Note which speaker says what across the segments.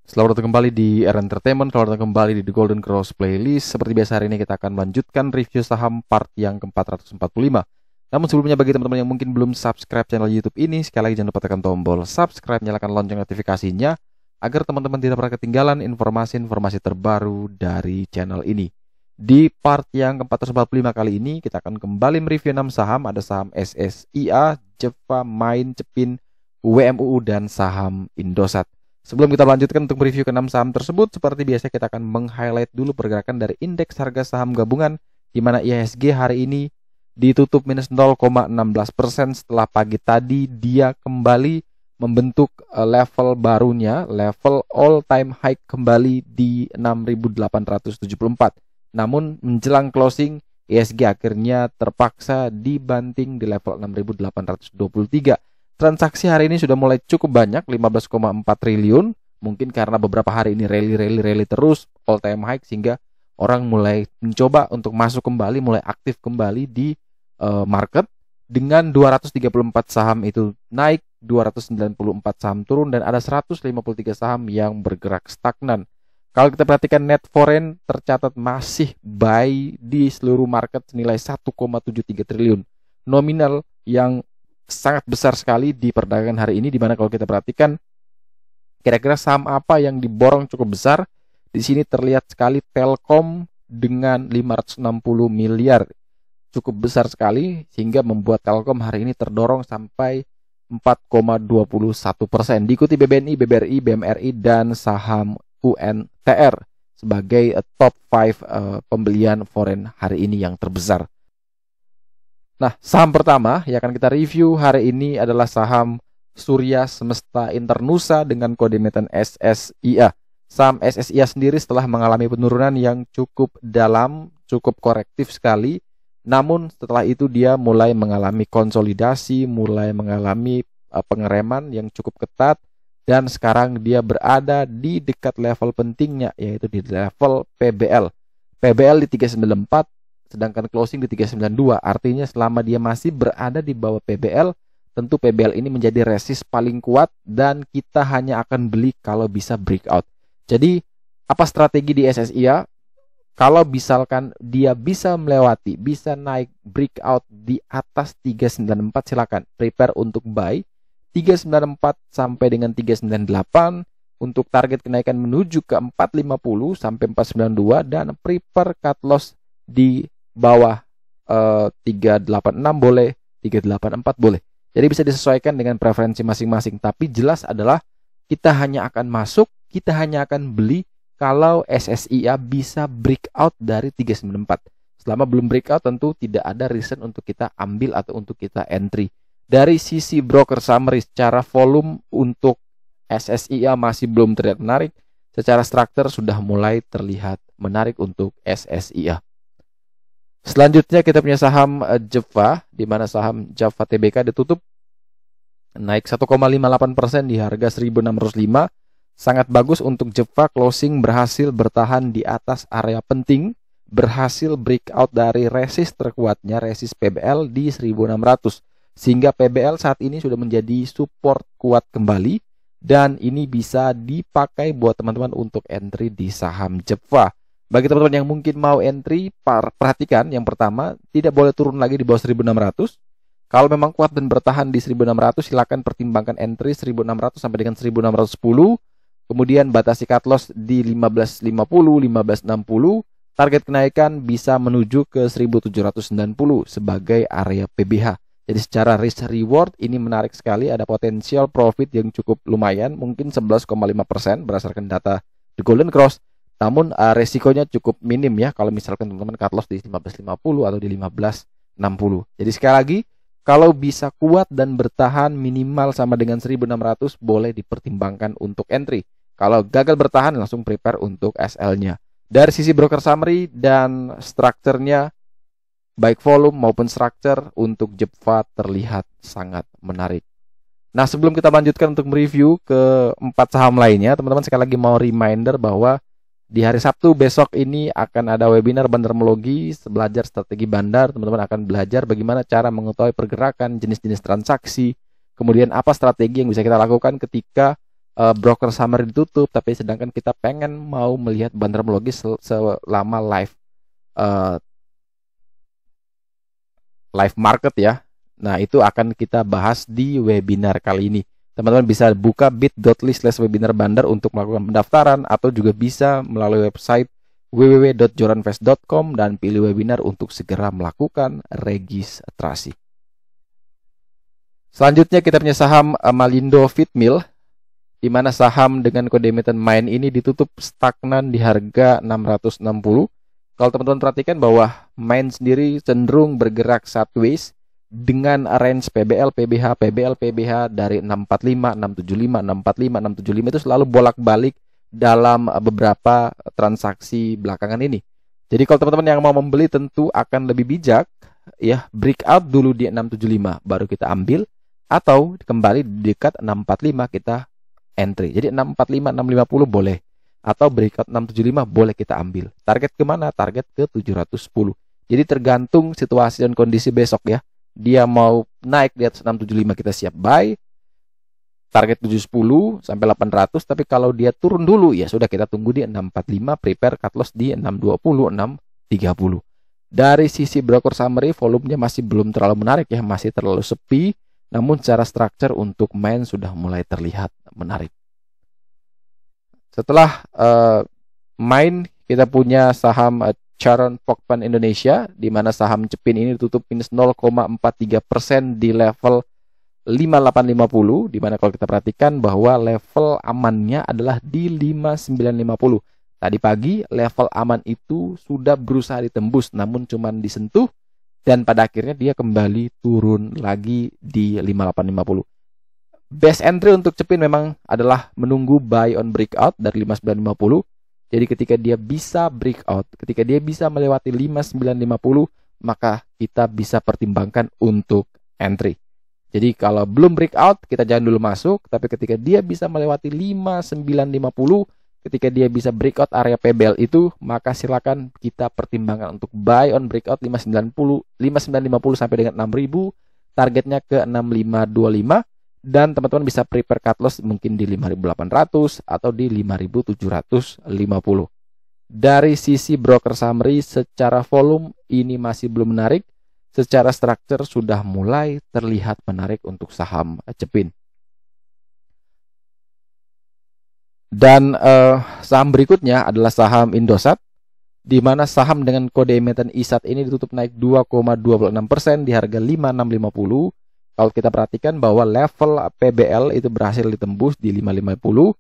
Speaker 1: Selamat datang kembali di R Entertainment, selamat datang kembali di The Golden Cross Playlist. Seperti biasa hari ini kita akan melanjutkan review saham part yang ke-445. Namun sebelumnya bagi teman-teman yang mungkin belum subscribe channel YouTube ini, sekali lagi jangan lupa tekan tombol subscribe, nyalakan lonceng notifikasinya agar teman-teman tidak pernah ketinggalan informasi-informasi terbaru dari channel ini. Di part yang ke-445 kali ini kita akan kembali mereview 6 saham, ada saham SSIA, Jeva, Main, Cepin, WMUU dan saham Indosat. Sebelum kita lanjutkan untuk mereview ke-6 saham tersebut, seperti biasa kita akan meng-highlight dulu pergerakan dari indeks harga saham gabungan, di mana IHSG hari ini ditutup minus 0,16% setelah pagi tadi dia kembali membentuk level barunya, level all time high kembali di 6.874. Namun menjelang closing, IHSG akhirnya terpaksa dibanting di level 6.823. Transaksi hari ini sudah mulai cukup banyak, 15,4 triliun. Mungkin karena beberapa hari ini rally terus, all time high, sehingga orang mulai mencoba untuk masuk kembali, mulai aktif kembali di market. Dengan 234 saham itu naik, 294 saham turun, dan ada 153 saham yang bergerak stagnan. Kalau kita perhatikan net foreign tercatat masih buy di seluruh market senilai 1,73 triliun. Nominal yang sangat besar sekali di perdagangan hari ini, di mana kalau kita perhatikan kira-kira saham apa yang diborong cukup besar. Di sini terlihat sekali Telkom dengan 560 miliar, cukup besar sekali sehingga membuat Telkom hari ini terdorong sampai 4,21%. Diikuti BBNI, BBRI, BMRI dan saham UNTR sebagai top 5 pembelian foreign hari ini yang terbesar. Nah, saham pertama yang akan kita review hari ini adalah saham Surya Semesta Internusa dengan kode emiten SSIA. Saham SSIA sendiri setelah mengalami penurunan yang cukup dalam, cukup korektif sekali. Namun setelah itu dia mulai mengalami konsolidasi, mulai mengalami pengereman yang cukup ketat. Dan sekarang dia berada di dekat level pentingnya, yaitu di level PBL. PBL di 394. Sedangkan closing di 392, artinya selama dia masih berada di bawah PBL, tentu PBL ini menjadi resist paling kuat dan kita hanya akan beli kalau bisa breakout. Jadi, apa strategi di SSIA? Kalau misalkan dia bisa melewati, bisa naik breakout di atas 394, silakan prepare untuk buy 394 sampai dengan 398 untuk target kenaikan menuju ke 450 sampai 492 dan prepare cut loss di bawah 386 boleh, 384 boleh. Jadi bisa disesuaikan dengan preferensi masing-masing. Tapi jelas adalah kita hanya akan masuk, kita hanya akan beli kalau SSIA bisa breakout dari 394. Selama belum breakout tentu tidak ada reason untuk kita ambil atau untuk kita entry. Dari sisi broker summary secara volume untuk SSIA masih belum terlihat menarik. Secara struktur sudah mulai terlihat menarik untuk SSIA. Selanjutnya kita punya saham Jeva, di mana saham Jeva Tbk ditutup naik 1,58% di harga 1.605. Sangat bagus untuk Jeva, closing berhasil bertahan di atas area penting, berhasil breakout dari resist terkuatnya, resist PBL di 1.600. Sehingga PBL saat ini sudah menjadi support kuat kembali dan ini bisa dipakai buat teman-teman untuk entry di saham Jeva. Bagi teman-teman yang mungkin mau entry, perhatikan yang pertama, tidak boleh turun lagi di bawah 1.600. Kalau memang kuat dan bertahan di 1.600, silakan pertimbangkan entry 1.600 sampai dengan 1.610. Kemudian batasi cut loss di 1550, 1560. Target kenaikan bisa menuju ke 1.790 sebagai area PBH. Jadi secara risk reward ini menarik sekali, ada potensial profit yang cukup lumayan, mungkin 11,5% berdasarkan data The Golden Cross. Namun resikonya cukup minim ya kalau misalkan teman-teman cut loss di 1550 atau di 1560. Jadi sekali lagi, kalau bisa kuat dan bertahan minimal sama dengan 1.600 boleh dipertimbangkan untuk entry. Kalau gagal bertahan langsung prepare untuk SL-nya. Dari sisi broker summary dan strukturnya, baik volume maupun struktur untuk Jeva terlihat sangat menarik. Nah, sebelum kita lanjutkan untuk mereview ke 4 saham lainnya, teman-teman sekali lagi mau reminder bahwa di hari Sabtu besok ini akan ada webinar bandarmologi, belajar strategi bandar. Teman-teman akan belajar bagaimana cara mengetahui pergerakan jenis-jenis transaksi, kemudian apa strategi yang bisa kita lakukan ketika broker summary ditutup, tapi sedangkan kita pengen mau melihat bandarmologi selama live market ya. Nah, itu akan kita bahas di webinar kali ini. Teman-teman bisa buka bit.ly/webinar bandar untuk melakukan pendaftaran, atau juga bisa melalui website www.joranvest.com dan pilih webinar untuk segera melakukan registrasi. Selanjutnya kita punya saham Malindo Feedmill, di mana saham dengan kode emiten MAIN ini ditutup stagnan di harga 660. Kalau teman-teman perhatikan bahwa MAIN sendiri cenderung bergerak sideways dengan range PBL, PBH, PBL, PBH dari 645, 675, 645, 675 itu selalu bolak-balik dalam beberapa transaksi belakangan ini. Jadi kalau teman-teman yang mau membeli tentu akan lebih bijak ya, breakout dulu di 675 baru kita ambil, atau kembali di dekat 645 kita entry. Jadi 645, 650 boleh, atau breakout 675 boleh kita ambil. Target kemana? Target ke 710. Jadi tergantung situasi dan kondisi besok ya. Dia mau naik di atas 675 kita siap buy, target 710 sampai 800. Tapi kalau dia turun dulu ya sudah, kita tunggu di 645, prepare cut loss di 620, 630. Dari sisi broker summary, volumenya masih belum terlalu menarik ya, masih terlalu sepi. Namun secara structure untuk MAIN sudah mulai terlihat menarik. Setelah MAIN, kita punya saham Charon Pokpan Indonesia, di mana saham Cepin ini ditutup minus 0,43% di level 5850, di mana kalau kita perhatikan bahwa level amannya adalah di 5950. Tadi pagi level aman itu sudah berusaha ditembus, namun cuman disentuh, dan pada akhirnya dia kembali turun lagi di 5850. Best entry untuk Cepin memang adalah menunggu buy on breakout dari 5950. Jadi ketika dia bisa breakout, ketika dia bisa melewati 5950, maka kita bisa pertimbangkan untuk entry. Jadi kalau belum breakout, kita jangan dulu masuk, tapi ketika dia bisa melewati 5950, ketika dia bisa breakout area PBL itu, maka silakan kita pertimbangkan untuk buy on breakout 5950 sampai dengan 6000, targetnya ke 6525, dan teman-teman bisa prepare cut loss mungkin di 5800 atau di 5750. Dari sisi broker summary, secara volume ini masih belum menarik, secara structure sudah mulai terlihat menarik untuk saham Cepin. Dan saham berikutnya adalah saham Indosat, di mana saham dengan kode emiten ISAT ini ditutup naik 2,26% di harga 5650. Kalau kita perhatikan bahwa level PBL itu berhasil ditembus di 550,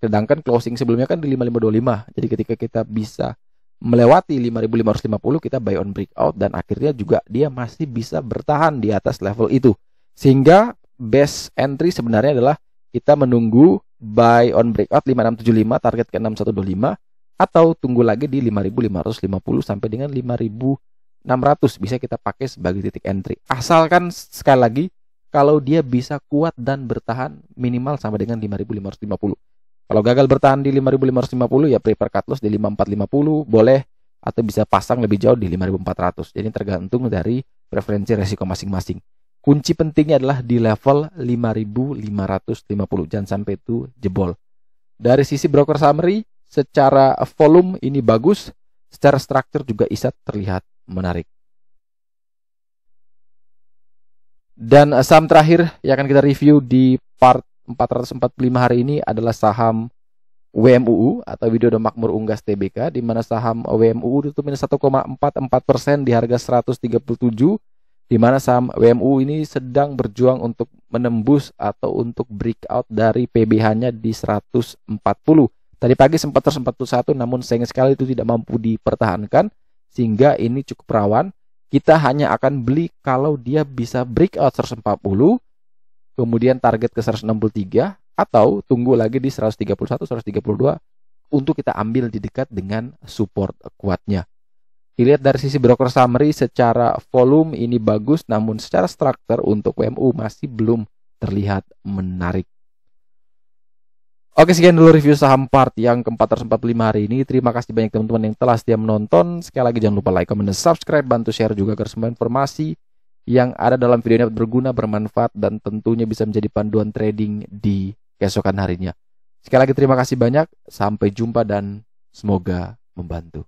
Speaker 1: sedangkan closing sebelumnya kan di 5525. Jadi ketika kita bisa melewati 5550, kita buy on breakout, dan akhirnya juga dia masih bisa bertahan di atas level itu. Sehingga best entry sebenarnya adalah kita menunggu buy on breakout 5675, target ke 6125, atau tunggu lagi di 5550 sampai dengan 5600 bisa kita pakai sebagai titik entry. Asalkan sekali lagi kalau dia bisa kuat dan bertahan minimal sampai dengan 5550. Kalau gagal bertahan di 5550 ya prepare cut loss di 5450 boleh, atau bisa pasang lebih jauh di 5400. Jadi tergantung dari preferensi resiko masing-masing. Kunci pentingnya adalah di level 5550, jangan sampai itu jebol. Dari sisi broker summary, secara volume ini bagus, secara structure juga ISAT terlihat menarik. Dan saham terakhir yang akan kita review di part 445 hari ini adalah saham WMUU atau Widodo Makmur Unggas Tbk, di mana saham WMUU ditutup minus 1,44% di harga 137, di mana saham WMUU ini sedang berjuang untuk menembus atau untuk breakout dari PBH-nya di 140. Tadi pagi sempat 141, namun sayang sekali itu tidak mampu dipertahankan, sehingga ini cukup rawan. Kita hanya akan beli kalau dia bisa breakout 140, kemudian target ke 163, atau tunggu lagi di 131, 132 untuk kita ambil di dekat dengan support kuatnya. Dilihat dari sisi broker summary, secara volume ini bagus, namun secara struktur untuk WMU masih belum terlihat menarik. Oke, sekian dulu review saham part yang ke-445 hari ini. Terima kasih banyak teman-teman yang telah setia menonton. Sekali lagi jangan lupa like, comment, dan subscribe. Bantu share juga agar semua informasi yang ada dalam video ini berguna, bermanfaat, dan tentunya bisa menjadi panduan trading di keesokan harinya. Sekali lagi terima kasih banyak, sampai jumpa dan semoga membantu.